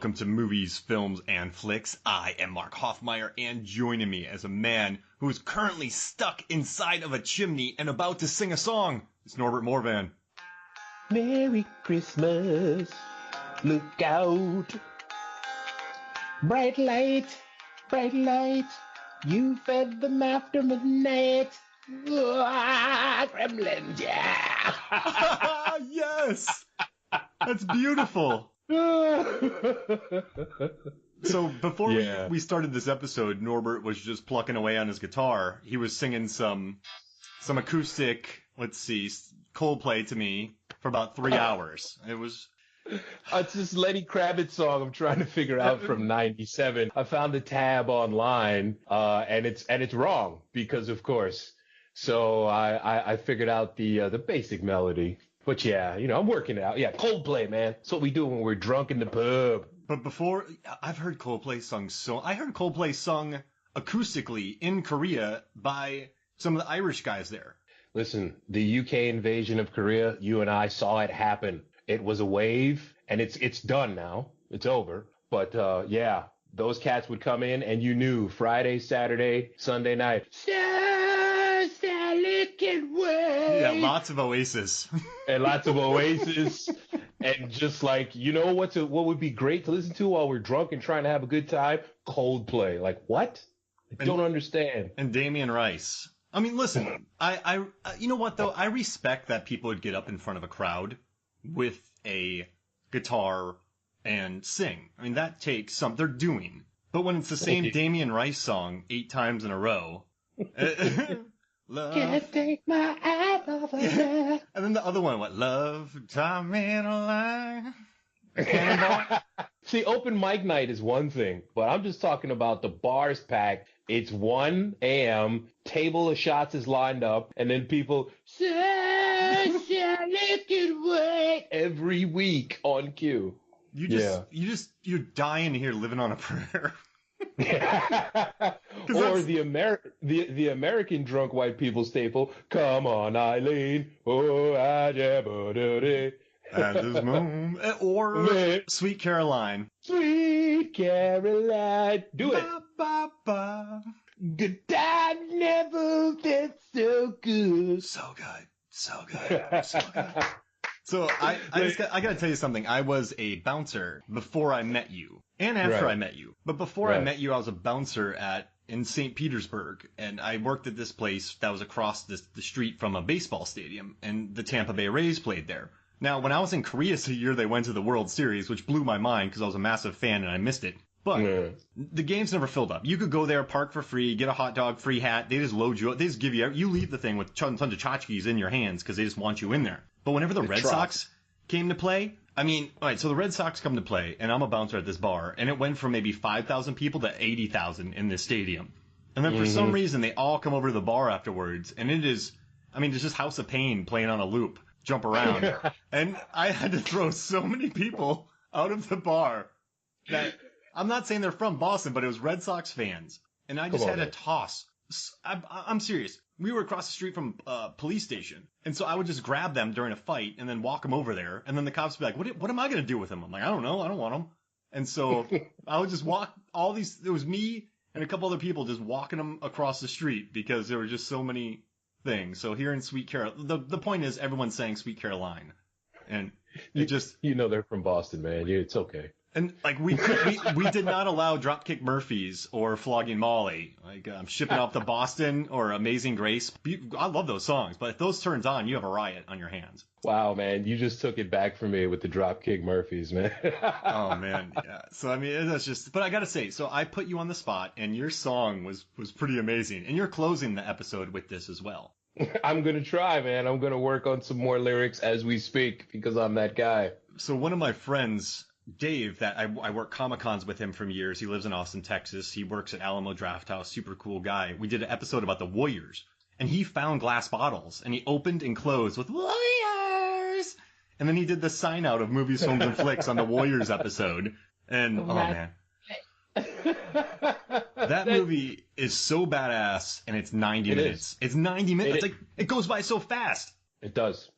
welcome to Movies, Films, and Flicks. I am Mark Hoffmeyer, and joining me as a man who is currently stuck inside of a chimney and about to sing a song is Norbert Morvan. Merry Christmas, look out. Bright light, you fed them after midnight. Gremlins, yeah. Yes, that's beautiful. So before we started this episode, Norbert was just plucking away on his guitar. He was singing some acoustic, Coldplay to me for about 3 hours. It was... It's this Lenny Kravitz song I'm trying to figure out from '97. I found the tab online, and it's wrong because, of course. So I figured out the basic melody. But yeah, I'm working it out. Yeah, Coldplay, man. That's what we do when we're drunk in the pub. But before, I've heard Coldplay sung I heard Coldplay sung acoustically in Korea by some of the Irish guys there. Listen, the UK invasion of Korea, you and I saw it happen. It was a wave, and it's done now. It's over. But yeah, those cats would come in, and you knew Friday, Saturday, Sunday night. Yeah, lots of Oasis. And lots of Oasis. And just like, what would be great to listen to while we're drunk and trying to have a good time? Coldplay. Like, what? I don't understand. And Damien Rice. I mean, listen, I you know what, though? I respect that people would get up in front of a crowd with a guitar and sing. I mean, that takes some... They're doing. But when it's the same Damien Rice song 8 times in a row... Love. Can't take my eyes off of her. And then the other one, love, time in a line. See, open mic night is one thing, but I'm just talking about the bars packed. It's 1 a.m., table of shots is lined up, and then people, every week on cue. You're dying here living on a prayer. Or the American drunk white people staple, come on Eileen, oh at this moment, or Sweet Caroline. Sweet Caroline, do it. Ba, ba, ba. Good time never felt so good. So good. So good. So I gotta tell you something. I was a bouncer before I met you, and after I met you. But before I met you, I was a bouncer in St. Petersburg, and I worked at this place that was across the street from a baseball stadium, and the Tampa Bay Rays played there. Now, when I was in Korea the year they went to the World Series, which blew my mind because I was a massive fan and I missed it. But the games never filled up. You could go there, park for free, get a hot dog, free hat. They just load you up. They just give you leave the thing with tons of tchotchkes in your hands because they just want you in there. But whenever the Red Sox came to play, I mean, all right, so the Red Sox come to play, and I'm a bouncer at this bar, and it went from maybe 5,000 people to 80,000 in this stadium. And then for some reason, they all come over to the bar afterwards, and it's just House of Pain playing on a loop, jump around. And I had to throw so many people out of the bar that, I'm not saying they're from Boston, but it was Red Sox fans. And I just had to toss. I'm serious. We were across the street from a police station. And so I would just grab them during a fight and then walk them over there. And then the cops would be like, what am I going to do with them? I'm like, I don't know. I don't want them. And so I would just walk it was me and a couple other people just walking them across the street because there were just so many things. So here in Sweet Caroline, the point is everyone's saying Sweet Caroline. And it just... they're from Boston, man. It's okay. And like we did not allow Dropkick Murphys or Flogging Molly. Like Shipping Off to Boston or Amazing Grace. I love those songs, but if those turns on, you have a riot on your hands. Wow, man, you just took it back from me with the Dropkick Murphys, man. Oh man, yeah. So I mean, that's just. But I gotta say, so I put you on the spot, and your song was pretty amazing, and you're closing the episode with this as well. I'm gonna try, man. I'm gonna work on some more lyrics as we speak because I'm that guy. So one of my friends, Dave, that I work Comic-Cons with him from years. He lives in Austin, Texas. He works at Alamo Drafthouse. Super cool guy. We did an episode about the Warriors, and he found glass bottles, and he opened and closed with Warriors, and then he did the sign out of Movies, Films, and Flicks on the Warriors episode. And oh man, that movie is so badass, and it's 90 minutes. It's 90 minutes. It goes by so fast. It does.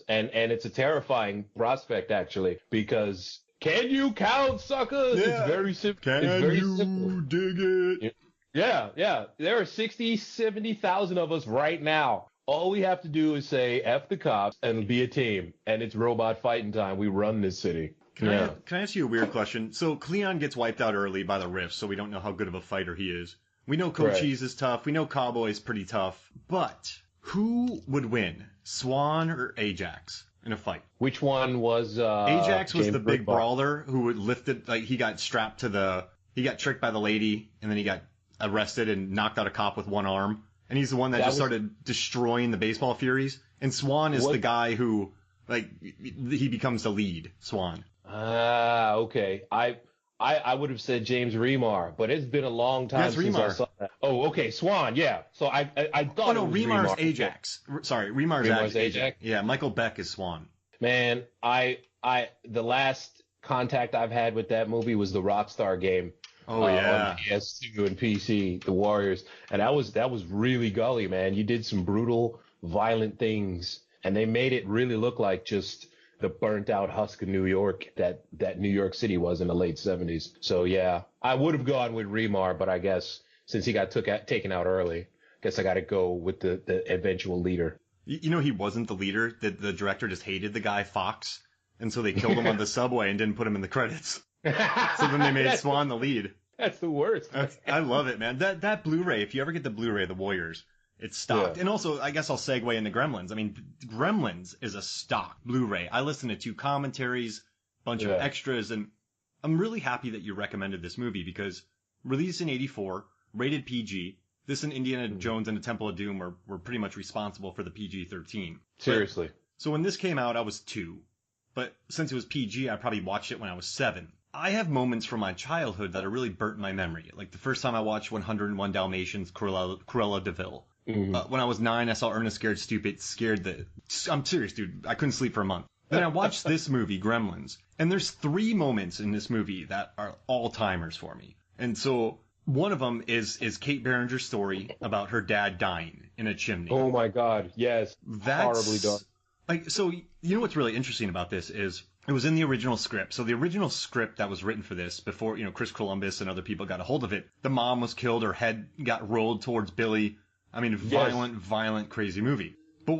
And it's a terrifying prospect actually because Can you count, suckers? Yeah. It's very simple. Can it's very you simple. dig it? Yeah. There are 60, 70,000 of us right now. All we have to do is say F the cops and be a team. And it's robot fighting time. We run this city. Can I ask you a weird question? So Cleon gets wiped out early by the Rift, so we don't know how good of a fighter he is. We know Cochise is tough. We know Cowboy's pretty tough. But who would win, Swan or Ajax in a fight? Which one was Ajax was James the big Brookbar? brawler who would lift it, like he got strapped to he got tricked by the lady, and then he got arrested and knocked out a cop with one arm. And he's the one that started destroying the baseball Furies. And Swan is the guy who, like, he becomes the lead, Swan. Ah, okay. I would have said James Remar, but it's been a long time since I saw that. Oh, okay, Swan, yeah. So I thought it was Remar's Remar. Ajax. Sorry, Remar's Ajax. Yeah, Michael Beck is Swan. Man, the last contact I've had with that movie was the Rockstar game. Oh yeah. On PS2 and PC, the Warriors, and that was really gully, man. You did some brutal, violent things, and they made it really look like just the burnt out husk of New York that New York City was in the late 70s. So yeah, I would have gone with Remar, but I guess since he got taken out early, I guess I got to go with the eventual leader. You know, he wasn't the leader. The director just hated the guy Fox, and so they killed him on the subway and didn't put him in the credits. So then they made Swan the lead. That's the worst. I love it, man. That Blu-ray, if you ever get the Blu-ray, The Warriors, it's stocked. Yeah. And also, I guess I'll segue into Gremlins. I mean, Gremlins is a stock Blu-ray. I listened to 2 commentaries, bunch of extras, and I'm really happy that you recommended this movie because released in 84, rated PG. This and Indiana Jones and the Temple of Doom were pretty much responsible for the PG-13. Seriously. So when this came out, I was 2. But since it was PG, I probably watched it when I was 7. I have moments from my childhood that are really burnt in my memory. Like the first time I watched 101 Dalmatians, Cruella de Vil. Mm-hmm. When I was 9, I saw Ernest Scared Stupid. I'm serious, dude. I couldn't sleep for a month. Then I watched this movie, Gremlins. And there's 3 moments in this movie that are all-timers for me. And so one of them is Kate Berenger's story about her dad dying in a chimney. Oh my God, yes. That's horribly done. Like, so you know what's really interesting about this is it was in the original script. So the original script that was written for this before, Chris Columbus and other people got a hold of it, the mom was killed, her head got rolled towards Billy. I mean, violent, crazy movie. But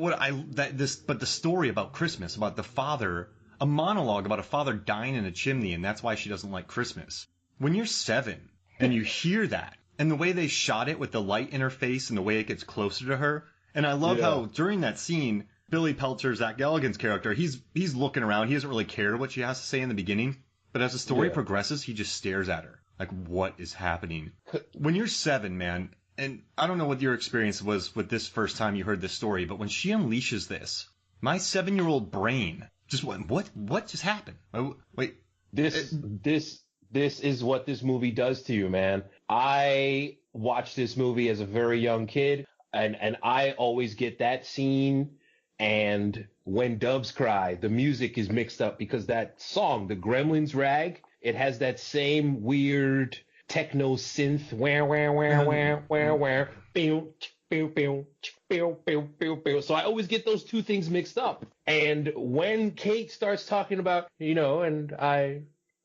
but the story about Christmas, about the father, a monologue about a father dying in a chimney, and that's why she doesn't like Christmas. When you're 7 and you hear that, and the way they shot it with the light in her face and the way it gets closer to her, and I love how during that scene, Billy Peltzer, Zach Galligan's character, he's looking around. He doesn't really care what she has to say in the beginning, but as the story progresses, he just stares at her like, what is happening? When you're 7, man. And I don't know what your experience was with this first time you heard this story, but when she unleashes this, my 7-year-old brain just went, what just happened? Oh, wait. This is what this movie does to you, man. I watched this movie as a very young kid, and I always get that scene. And When Doves Cry, the music is mixed up because that song, the Gremlins Rag, it has that same weird techno synth, so I always get those 2 things mixed up. And when Kate starts talking about, and I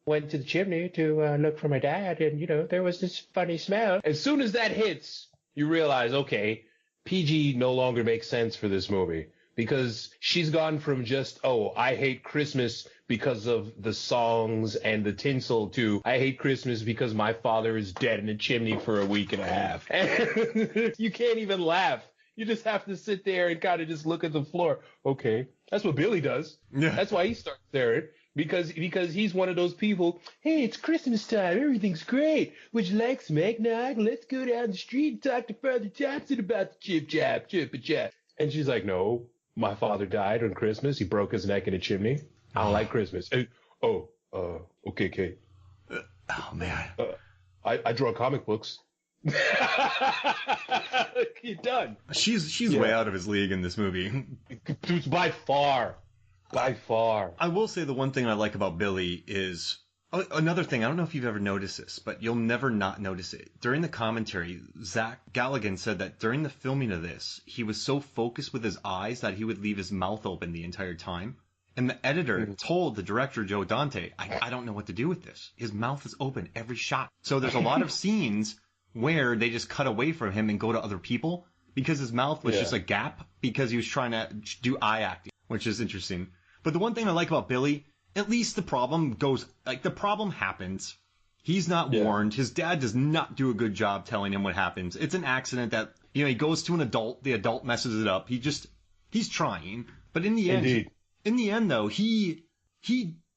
went to the chimney to look for my dad, and, there was this funny smell. As soon as that hits, you realize, okay, PG no longer makes sense for this movie. Because she's gone from just, I hate Christmas because of the songs and the tinsel to, I hate Christmas because my father is dead in a chimney for a week and a half. And you can't even laugh. You just have to sit there and kind of just look at the floor. Okay, that's what Billy does. Yeah. That's why he starts staring. Because he's one of those people, hey, it's Christmas time. Everything's great. Would you like some eggnog? Let's go down the street and talk to Father Thompson about the chip-chap. And she's like, no. My father died on Christmas. He broke his neck in a chimney. I don't like Christmas. Okay, Kate. Oh, man. I draw comic books. You're done. She's way out of his league in this movie. By far. I will say the one thing I like about Billy is another thing. I don't know if you've ever noticed this, but you'll never not notice it. During the commentary, Zach Galligan said that during the filming of this, he was so focused with his eyes that he would leave his mouth open the entire time. And the editor told the director, Joe Dante, I don't know what to do with this. His mouth is open every shot. So there's a lot of scenes where they just cut away from him and go to other people because his mouth was just a gap because he was trying to do eye acting, which is interesting. But the one thing I like about Billy, at least the problem happens. He's not warned. His dad does not do a good job telling him what happens. It's an accident that, he goes to an adult. The adult messes it up. He's trying. But in the end, though, he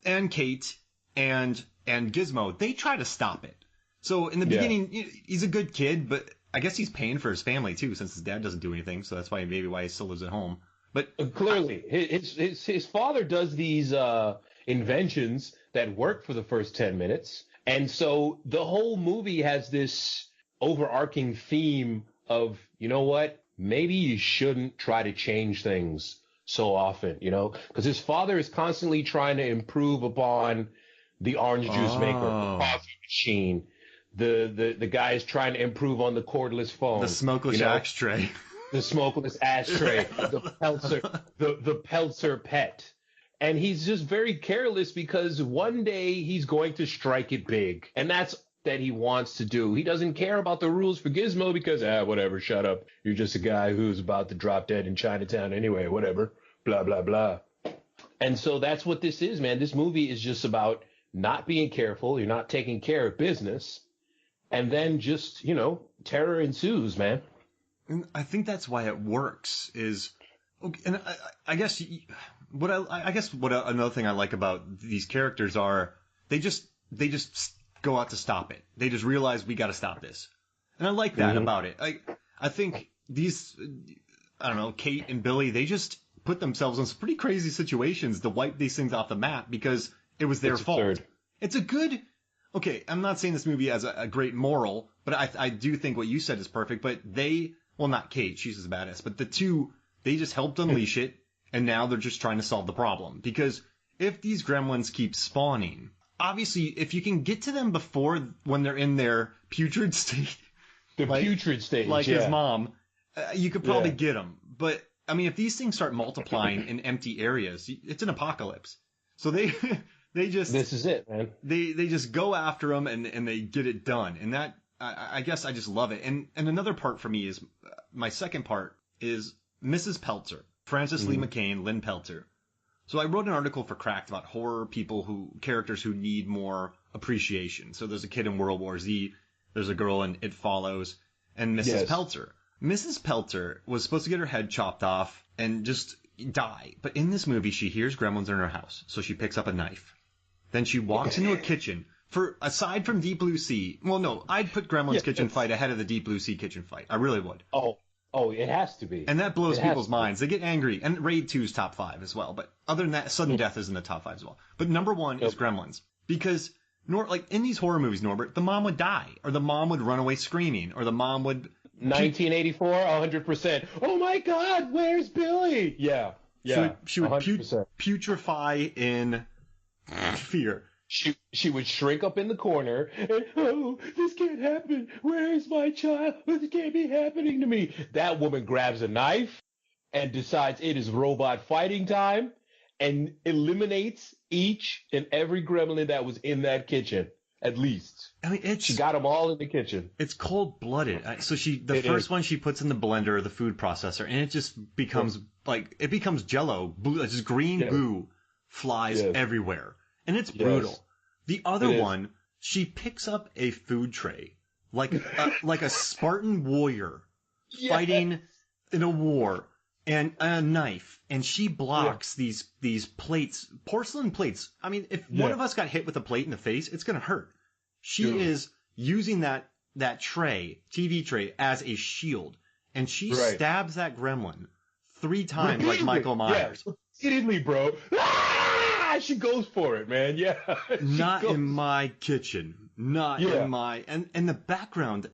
and Kate and Gizmo, they try to stop it. So in the beginning, he's a good kid, but I guess he's paying for his family too, since his dad doesn't do anything. So that's why he still lives at home. But clearly, his father does these inventions that work for the first 10 minutes. And so the whole movie has this overarching theme of, you know what, maybe you shouldn't try to change things so often, because his father is constantly trying to improve upon the orange juice maker, the coffee machine. The guy is trying to improve on the cordless phone. The smokeless ashtray. The smokeless ashtray, the Peltzer pet. And he's just very careless because one day he's going to strike it big. And that's that he wants to do. He doesn't care about the rules for Gizmo because, whatever, shut up. You're just a guy who's about to drop dead in Chinatown anyway, whatever, blah, blah, blah. And so that's what this is, man. This movie is just about not being careful. You're not taking care of business. And then just, terror ensues, man. And I think that's why it works and I guess another thing I like about these characters are they just go out to stop it. They just realize we got to stop this. And I like that about it. I think these, I don't know, Kate and Billy, they just put themselves in some pretty crazy situations to wipe these things off the map because it was their fault. Absurd. It's a good, okay, I'm not saying this movie has a great moral, but I do think what you said is perfect, but not Kate, she's a badass, but the two, they just helped unleash it, and now they're just trying to solve the problem. Because if these gremlins keep spawning, obviously, if you can get to them before when they're in their putrid state, putrid state, like his mom, you could probably get them. But I mean, if these things start multiplying in empty areas, it's an apocalypse. So they just this is it, man. They just go after them and they get it done. And that I guess I just love it. And another part for me is my second part is Mrs. Peltzer, Frances Lee McCain, Lynn Peltzer. So I wrote an article for Cracked about horror characters who need more appreciation. So there's a kid in World War Z, there's a girl in It Follows, and Mrs. Peltzer. Mrs. Peltzer was supposed to get her head chopped off and just die. But in this movie, she hears gremlins in her house, so she picks up a knife. Then she walks into a kitchen. Aside from Deep Blue Sea, well, no, I'd put Gremlins kitchen fight ahead of the Deep Blue Sea kitchen fight. I really would. Oh, it has to be. And that blows people's minds. They get angry. And Raid 2's top 5 as well. But other than that, Sudden Death is in the top 5 as well. But number 1 is Gremlins. Because, in these horror movies, Norbert, the mom would die. Or the mom would run away screaming. Or the mom would... 1984, 100%. Oh my God, where's Billy? Yeah. She would putrefy in fear. She would shrink up in the corner and, oh, this can't happen. Where is my child? This can't be happening to me. That woman grabs a knife and decides it is robot fighting time and eliminates each and every gremlin that was in that kitchen, at least. I mean, she got them all in the kitchen. It's cold-blooded. So the first one she puts in the blender or the food processor, and it just becomes it becomes Jello. Just green goo flies everywhere. And it's brutal. The other one, she picks up a food tray like a Spartan warrior fighting in a war and a knife, and she blocks these plates, porcelain plates. I mean, if one of us got hit with a plate in the face, it's gonna hurt. She is using that TV tray, as a shield, and she stabs that gremlin 3 times like Michael Myers. Yeah. Repeatedly, bro. She goes for it, man. Yeah. Not in my kitchen. Not in my... And the background,